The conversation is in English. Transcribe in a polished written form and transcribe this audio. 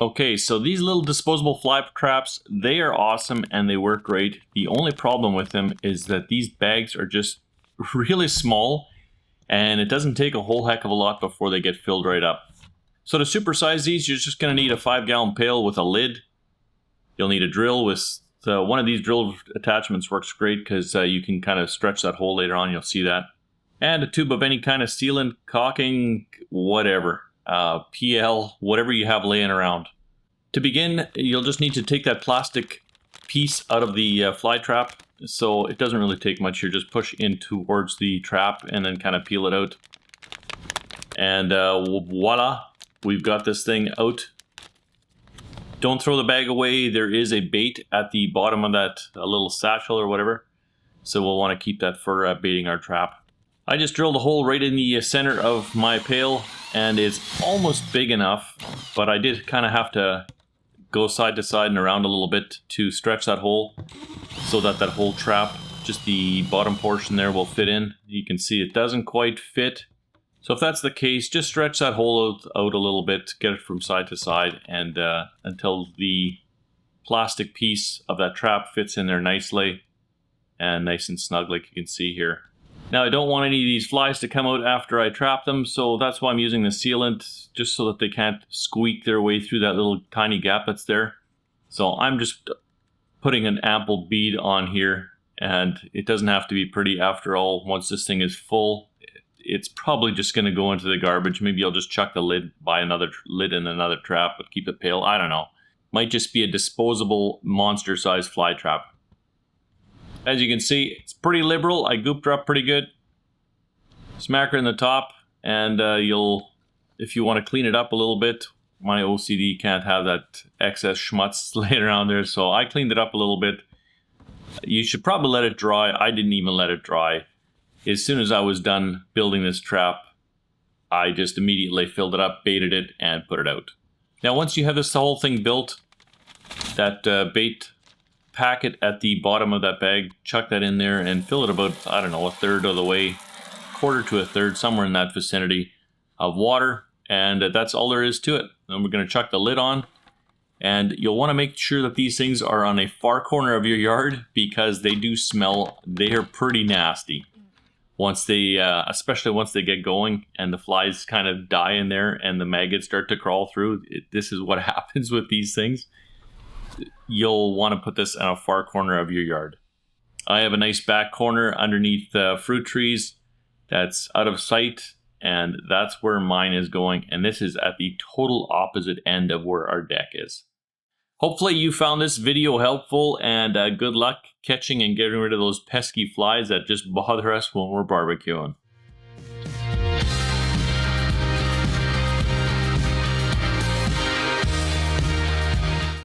Okay, so these little disposable fly traps, they are awesome and they work great. The only problem with them is that these bags are just really small and it doesn't take a whole heck of a lot before they get filled right up. So to supersize these, you're just going to need a 5-gallon pail with a lid. You'll need a drill with one of these drill attachments works great because you can kind of stretch that hole later on, you'll see that. And a tube of any kind of sealant, caulking, whatever. PL, whatever you have laying around. To begin, you'll just need to take that plastic piece out of the fly trap. So it doesn't really take much here, just push in towards the trap and then kind of peel it out. And voila, we've got this thing out. Don't throw the bag away. There is a bait at the bottom of that little satchel or whatever. So we'll want to keep that for baiting our trap. I just drilled a hole right in the center of my pail and it's almost big enough, but I did kind of have to go side to side and around a little bit to stretch that hole so that that whole trap, just the bottom portion there, will fit in. You can see it doesn't quite fit. So if that's the case, just stretch that hole out a little bit, get it from side to side, and until the plastic piece of that trap fits in there nicely and nice and snug like you can see here. Now I don't want any of these flies to come out after I trap them, so that's why I'm using the sealant, just so that they can't squeak their way through that little tiny gap that's there. So I'm just putting an ample bead on here, and it doesn't have to be pretty after all. Once this thing is full, it's probably just going to go into the garbage. Maybe I'll just chuck the lid, buy another lid in another trap, but keep it pale. I don't know. Might just be a disposable monster size fly trap. As you can see, it's pretty liberal. I gooped her up pretty good. Smack her in the top, and if you want to clean it up a little bit, my OCD can't have that excess schmutz laying around there, so I cleaned it up a little bit. You should probably let it dry. I didn't even let it dry. As soon as I was done building this trap, I just immediately filled it up, baited it, and put it out. Now once you have this whole thing built, that bait packet at the bottom of that bag, chuck that in there and fill it about, I don't know, a third of the way, quarter to a third, somewhere in that vicinity of water, and that's all there is to it. Then we're going to chuck the lid on, and you'll want to make sure that these things are on a far corner of your yard because they do smell. They are pretty nasty once they, especially once they get going and the flies kind of die in there and the maggots start to crawl through. This is what happens with these things. You'll want to put this in a far corner of your yard. I have a nice back corner underneath the fruit trees that's out of sight, and that's where mine is going, and this is at the total opposite end of where our deck is. Hopefully you found this video helpful, and good luck catching and getting rid of those pesky flies that just bother us when we're barbecuing.